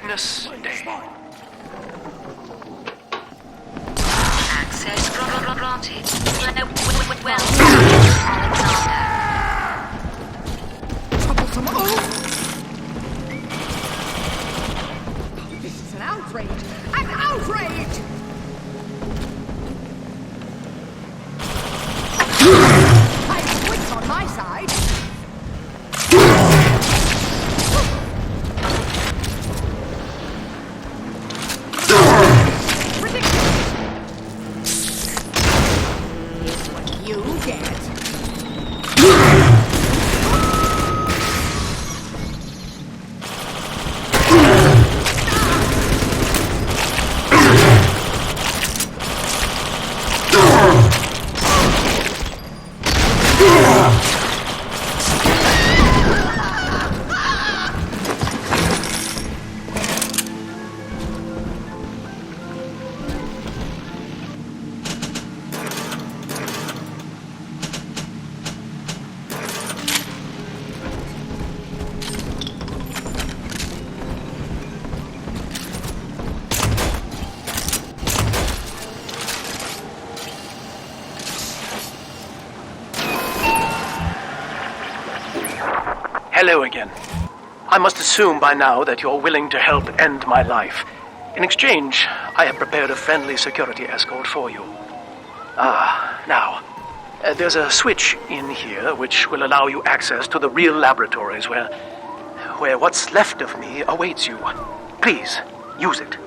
Agnes Day. Access granted. Well, Alexander. Troublesome. Oh! This is an outrage! An outrage! I have wits on my side. Hello again. I must assume by now that you're willing to help end my life. In exchange, I have prepared a friendly security escort for you. Now, there's a switch in here which will allow you access to the real laboratories where what's left of me awaits you. Please, use it.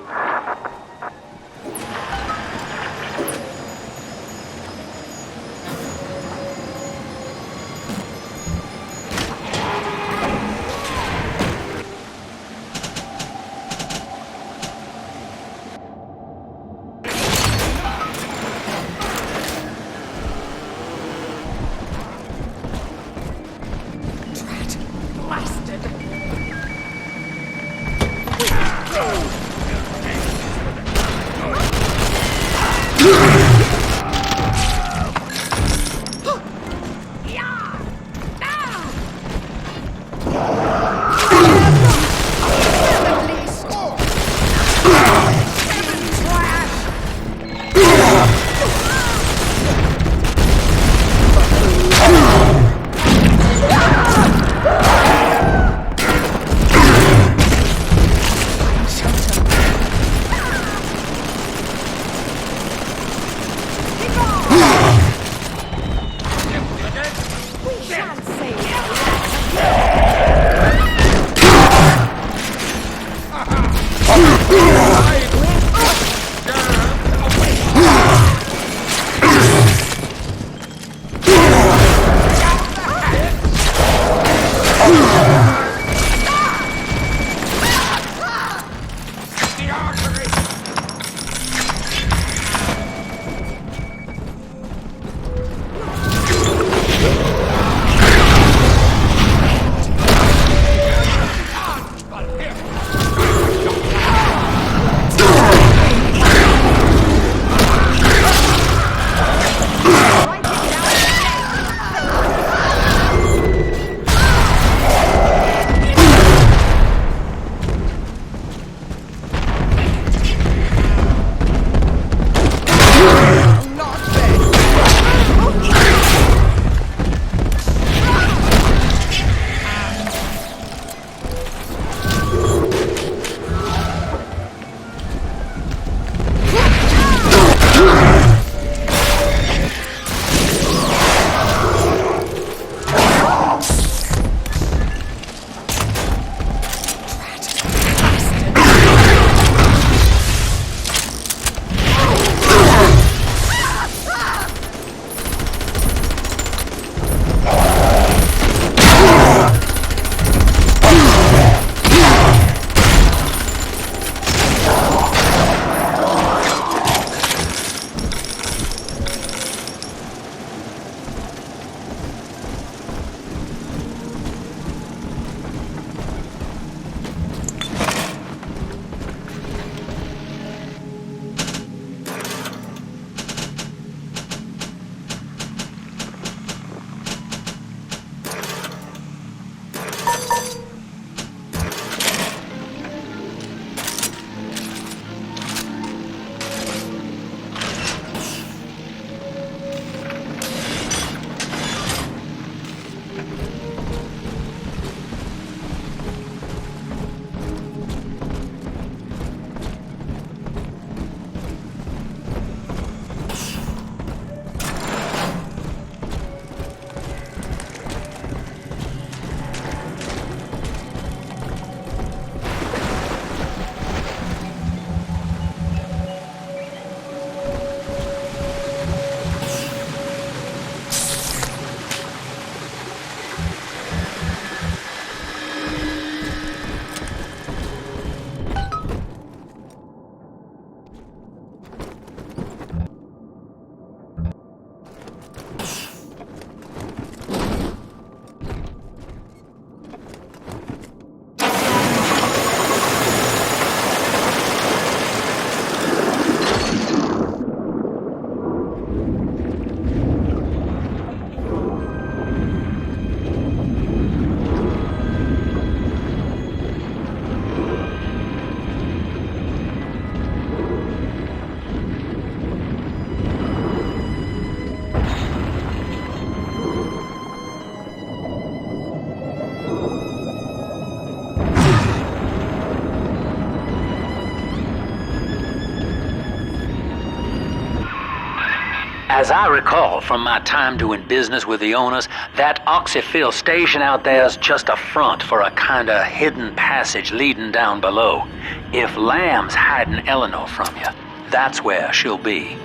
As I recall from my time doing business with the owners, that oxyfill station out there's just a front for a kinda hidden passage leading down below. If Lamb's hiding Eleanor from you, that's where she'll be.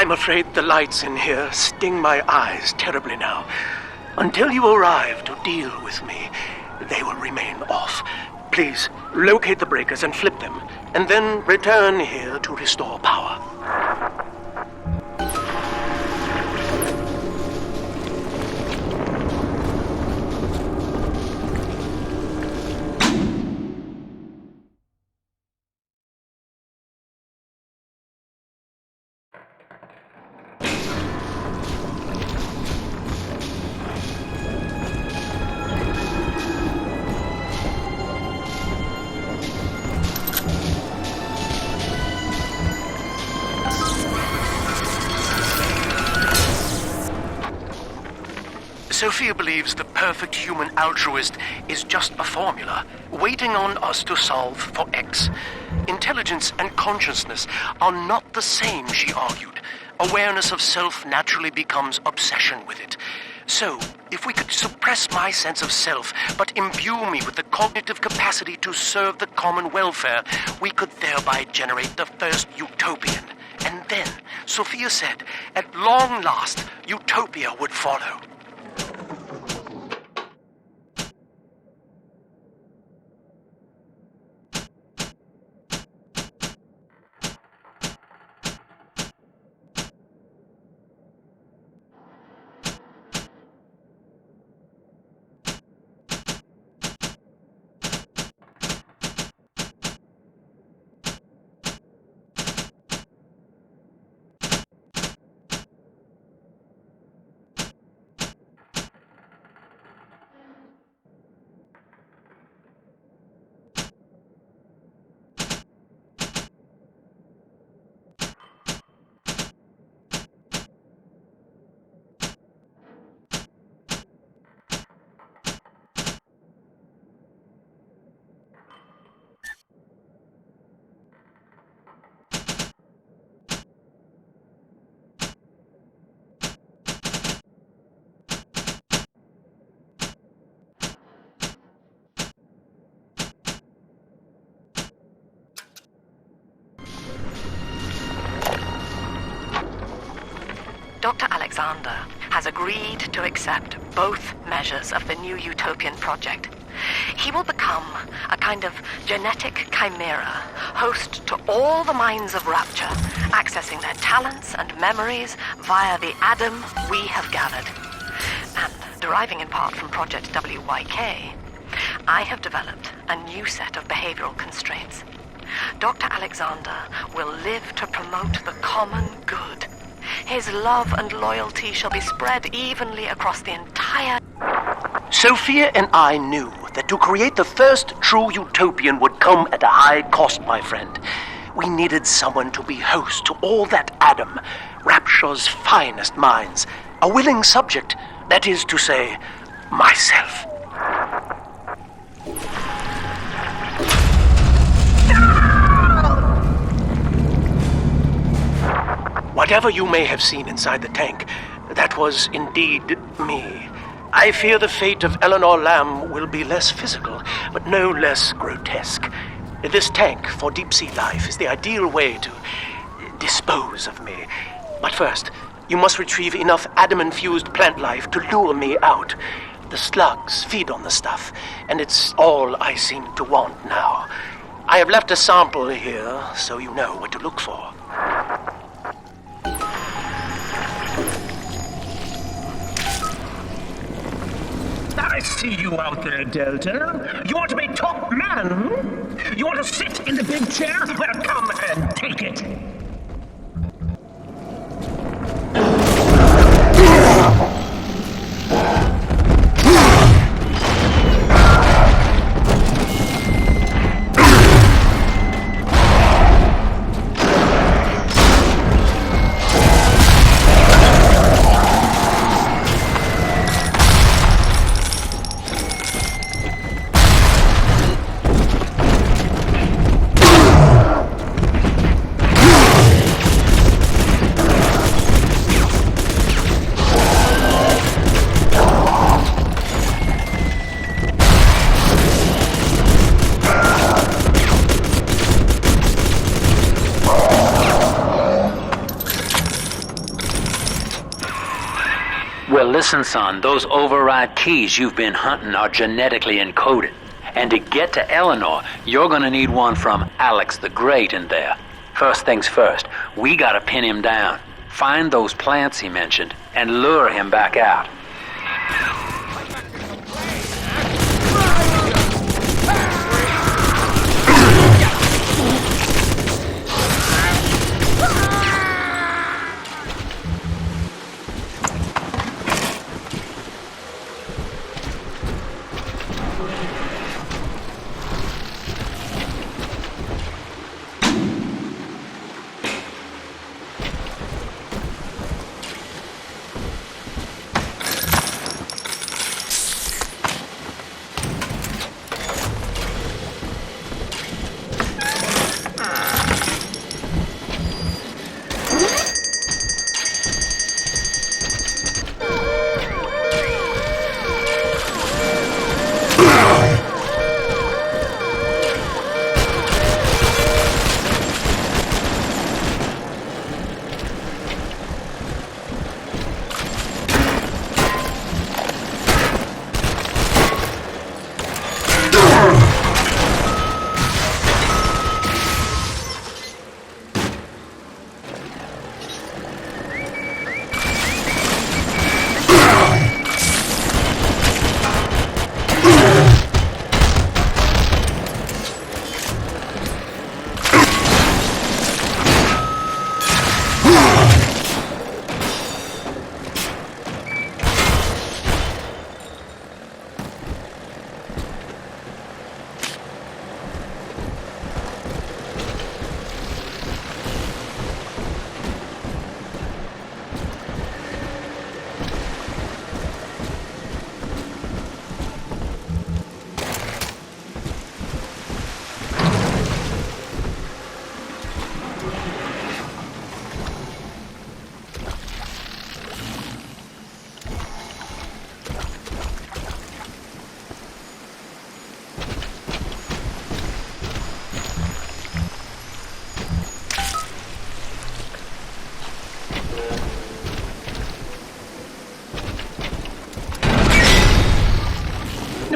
I'm afraid the lights in here sting my eyes terribly now. Until you arrive to deal with me, they will remain off. Please, locate the breakers and flip them, and then return here to restore power. Sophia believes the perfect human altruist is just a formula, waiting on us to solve for X. Intelligence and consciousness are not the same, she argued. Awareness of self naturally becomes obsession with it. So, if we could suppress my sense of self, but imbue me with the cognitive capacity to serve the common welfare, we could thereby generate the first utopian. And then, Sophia said, at long last, utopia would follow. Dr. Alexander has agreed to accept both measures of the new utopian project. He will become a kind of genetic chimera, host to all the minds of Rapture, accessing their talents and memories via the Adam we have gathered. And deriving in part from Project WYK, I have developed a new set of behavioral constraints. Dr. Alexander will live to promote the common good. His love and loyalty shall be spread evenly across the entire... Sophia and I knew that to create the first true utopian would come at a high cost, my friend. We needed someone to be host to all that Adam, Rapture's finest minds. A willing subject, that is to say, myself. Whatever you may have seen inside the tank, that was indeed me. I fear the fate of Eleanor Lamb will be less physical, but no less grotesque. This tank for deep-sea life is the ideal way to dispose of me. But first, you must retrieve enough Adam-infused plant life to lure me out. The slugs feed on the stuff, and it's all I seem to want now. I have left a sample here, so you know what to look for. I see you out there, Delta. You want to be top man? You want to sit in the big chair? Well, come and take it. Well, listen, son, those override keys you've been hunting are genetically encoded. And to get to Eleanor, you're gonna need one from Alex the Great in there. First things first, we gotta pin him down. Find those plants he mentioned, and lure him back out.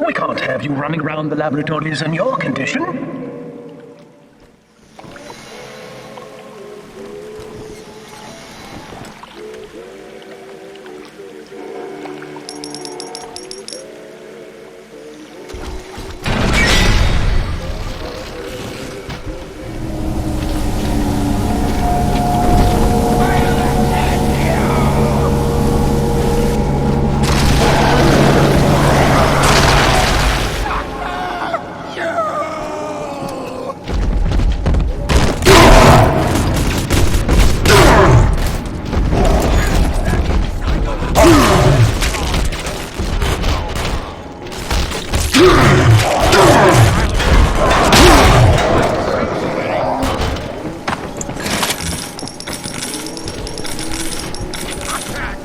We can't have you running around the laboratories in your condition.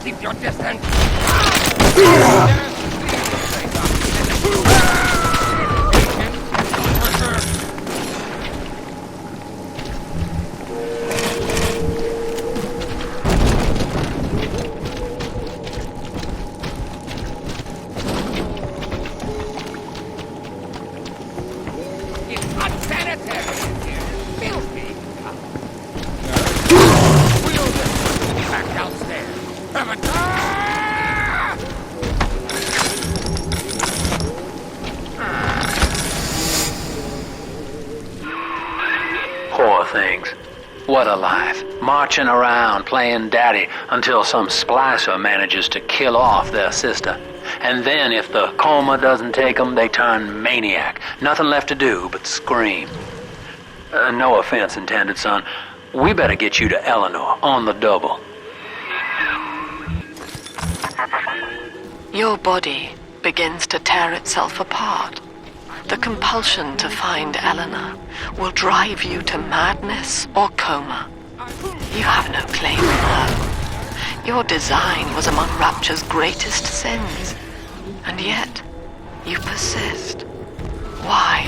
Keep your distance! It's unsanitary in here! Filthy! We'll just back downstairs! Have a What a life. Marching around, playing daddy, until some splicer manages to kill off their sister. And then if the coma doesn't take them, they turn maniac. Nothing left to do but scream. No offense intended, son. We better get you to Eleanor on the double. Your body begins to tear itself apart. The compulsion to find Eleanor will drive you to madness or coma. You have no claim on her. Your design was among Rapture's greatest sins. And yet, you persist. Why?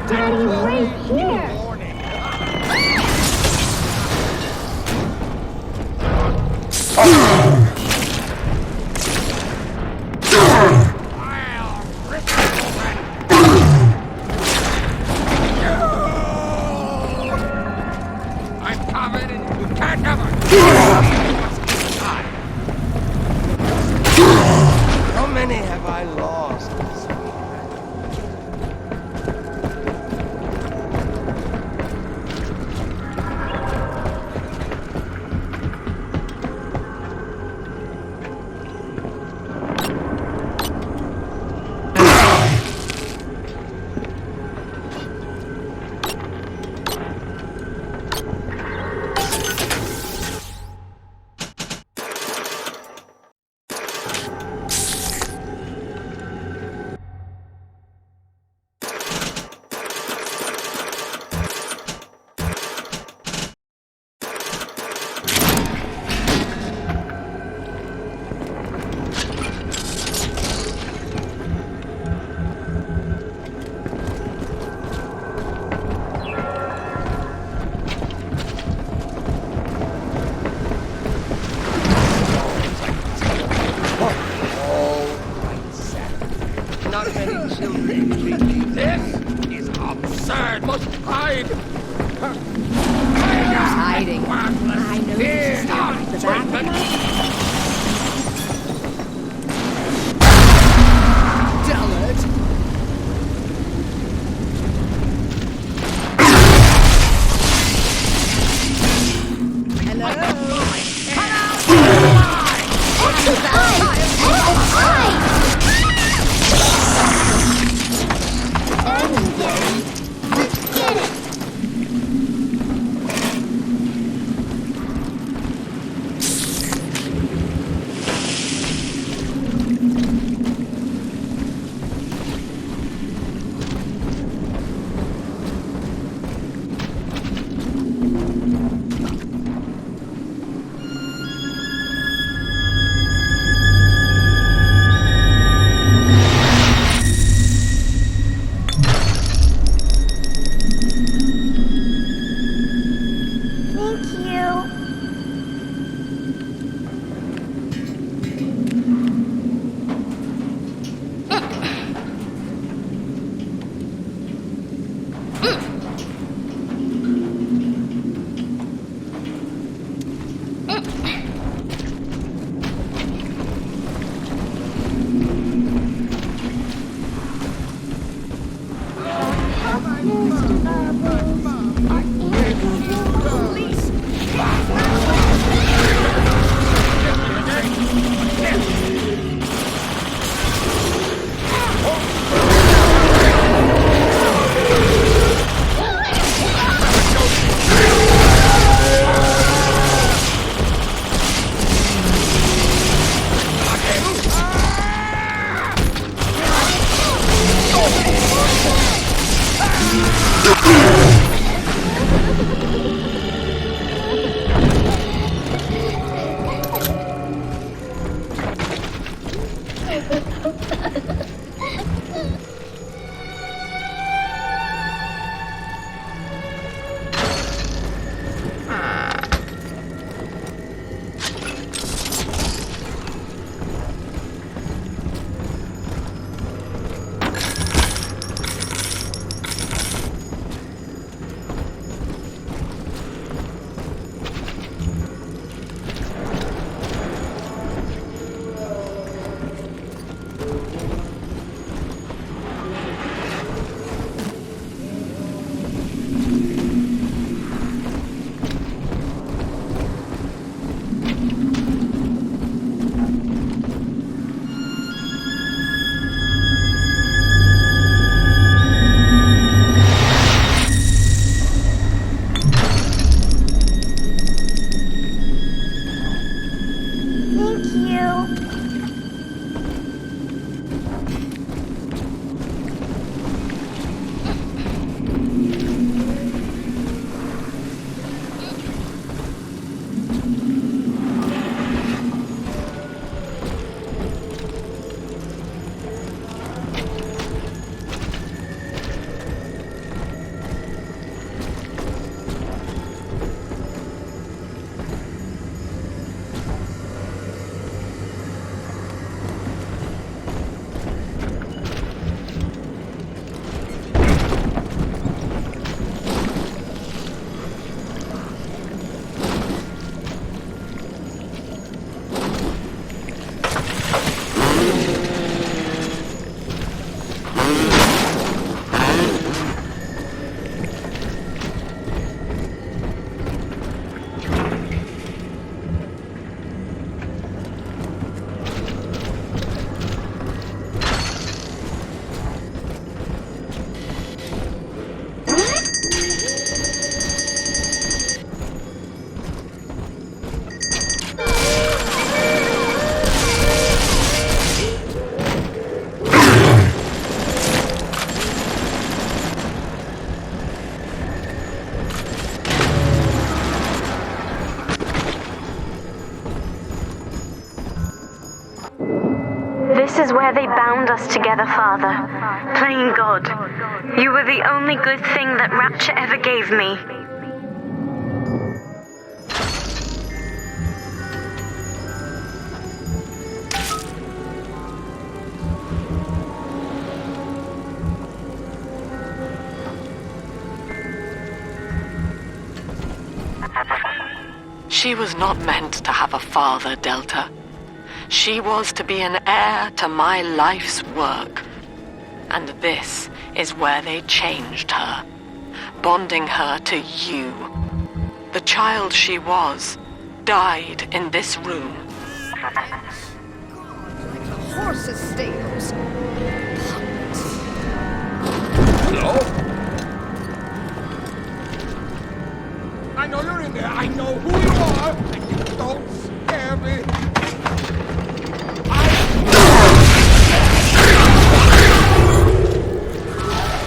Daddy, right here. I'm coming and you can't have her. How many have I lost? Not many children treat me. This is absurd. Must hide. Hiding. I know this is not the back. Dullard. Hello. This is where they bound us together, Father. Playing God. You were the only good thing that Rapture ever gave me. She was not meant to have a father, Delta. She was to be an heir to my life's work. And this is where they changed her, bonding her to you. The child she was died in this room. Like the horse's stables. Hello? I know you're in there. I know who you are. And you don't scare me.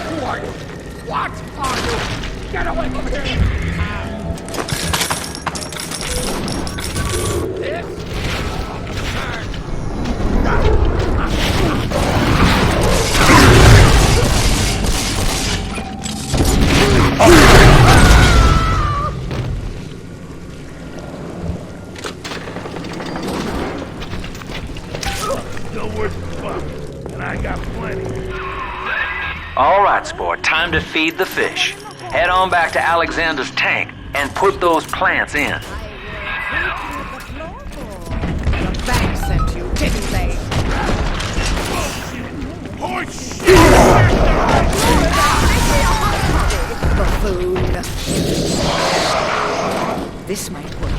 Who are you? What are you? Get away from here! This? Still worth the fuck, and I got plenty. All right, sport, time to feed the fish. Head on back to Alexander's tank and put those plants in. The bank sent you, didn't they? Oh, shit! Buffoon. This might work.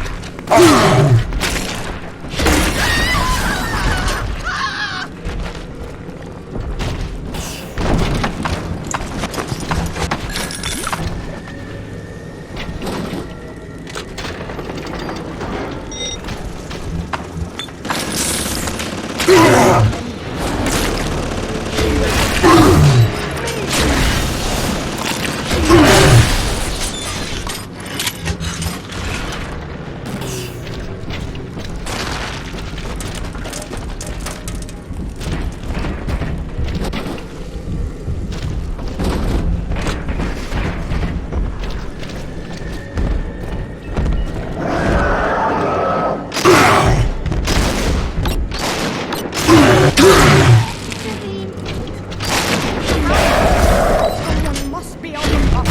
Someone must be on the top.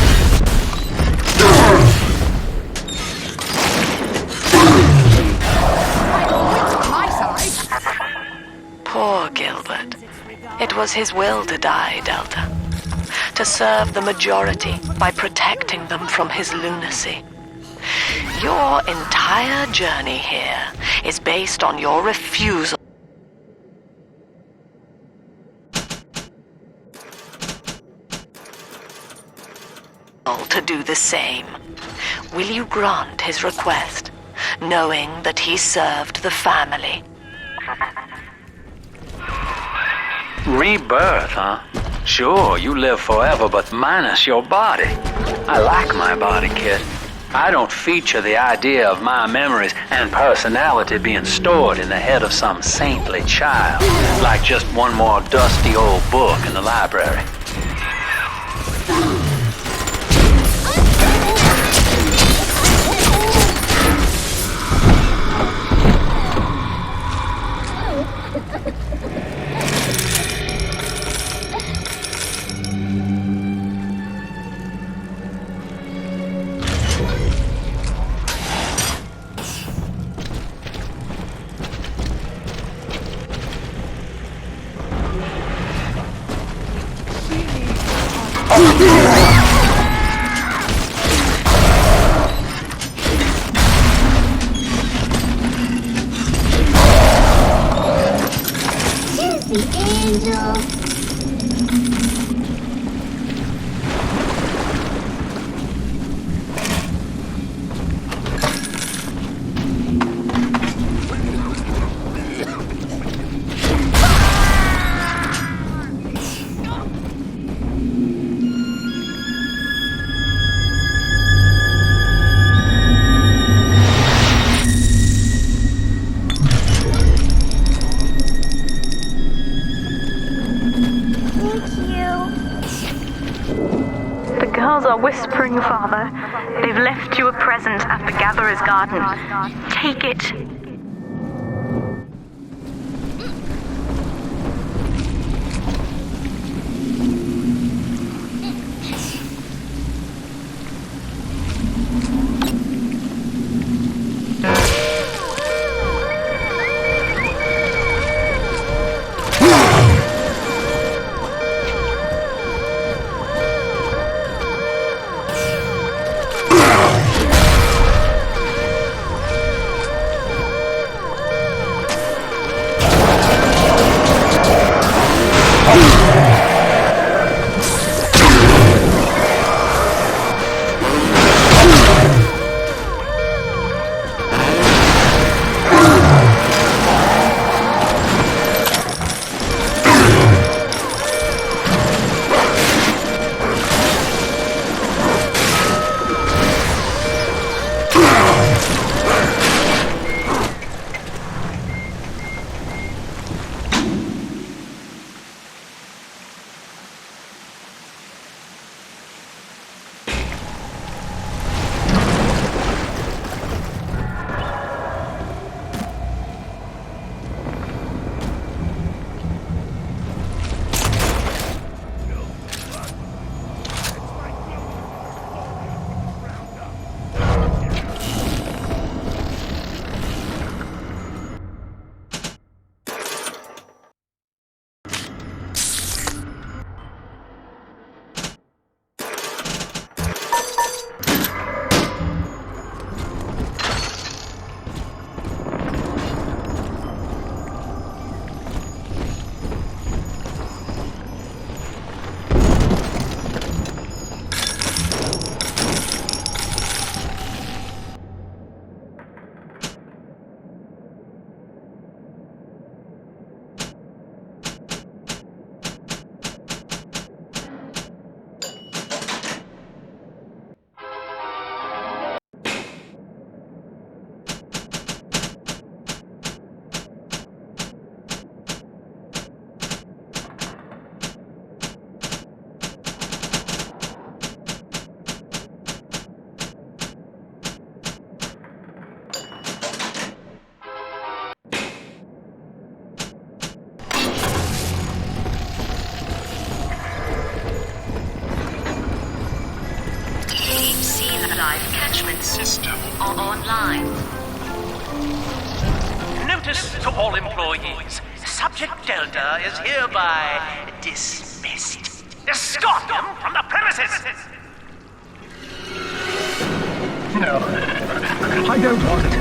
My side. Poor Gilbert. It was his will to die, Delta. To serve the majority by protecting them from his lunacy. Your entire journey here is based on your refusal to do the same. Will you grant his request, knowing that he served the family? Rebirth, huh? Sure, you live forever, but minus your body. I like my body, kid. I don't feature the idea of my memories and personality being stored in the head of some saintly child, like just one more dusty old book in the library. Whispering, Father. They've left you a present at the Gatherer's Garden. Take it. System online. Notice to all employees. Subject Delta is hereby dismissed. Escort him from the premises! No. I don't want it.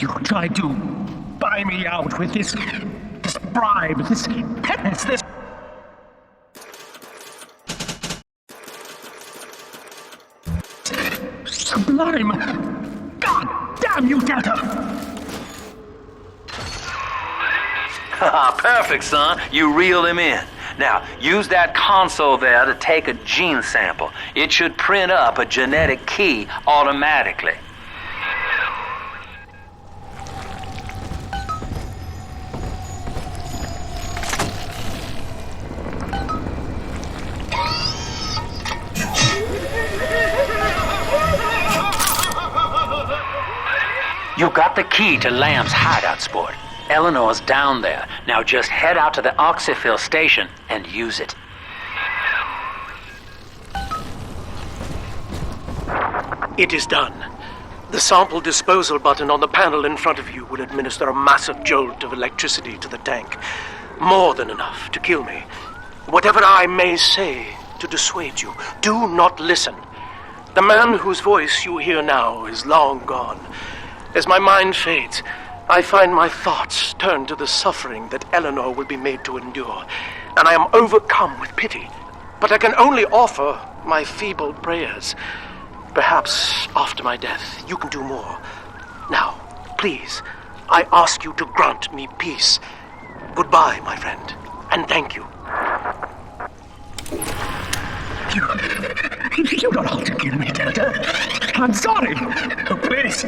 You tried to buy me out with this bribe, this penance, this... sublime... God damn you, Delta! Perfect, son. You reeled him in. Now, use that console there to take a gene sample. It should print up a genetic key automatically. You got the key to Lamb's hideout, sport. Eleanor's down there. Now just head out to the oxyfill station and use it. It is done. The sample disposal button on the panel in front of you will administer a massive jolt of electricity to the tank. More than enough to kill me. Whatever I may say to dissuade you, do not listen. The man whose voice you hear now is long gone. As my mind fades, I find my thoughts turn to the suffering that Eleanor will be made to endure, and I am overcome with pity. But I can only offer my feeble prayers. Perhaps after my death, you can do more. Now, please, I ask you to grant me peace. Goodbye, my friend, and thank you. You don't have to kill me, Delta. I'm sorry. Please.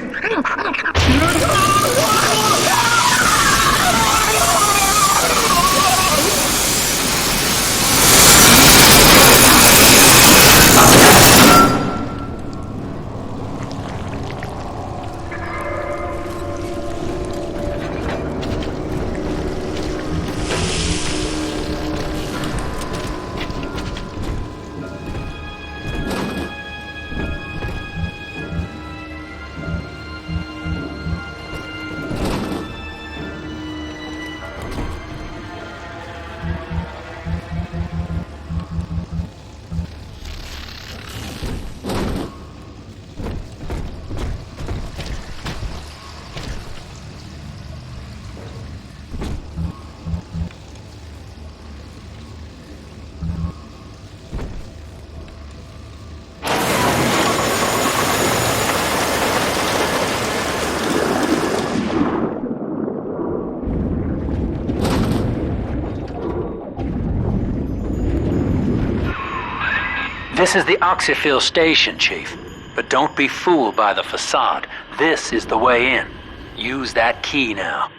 This is the Oxyphil station, Chief. But don't be fooled by the facade. This is the way in. Use that key now.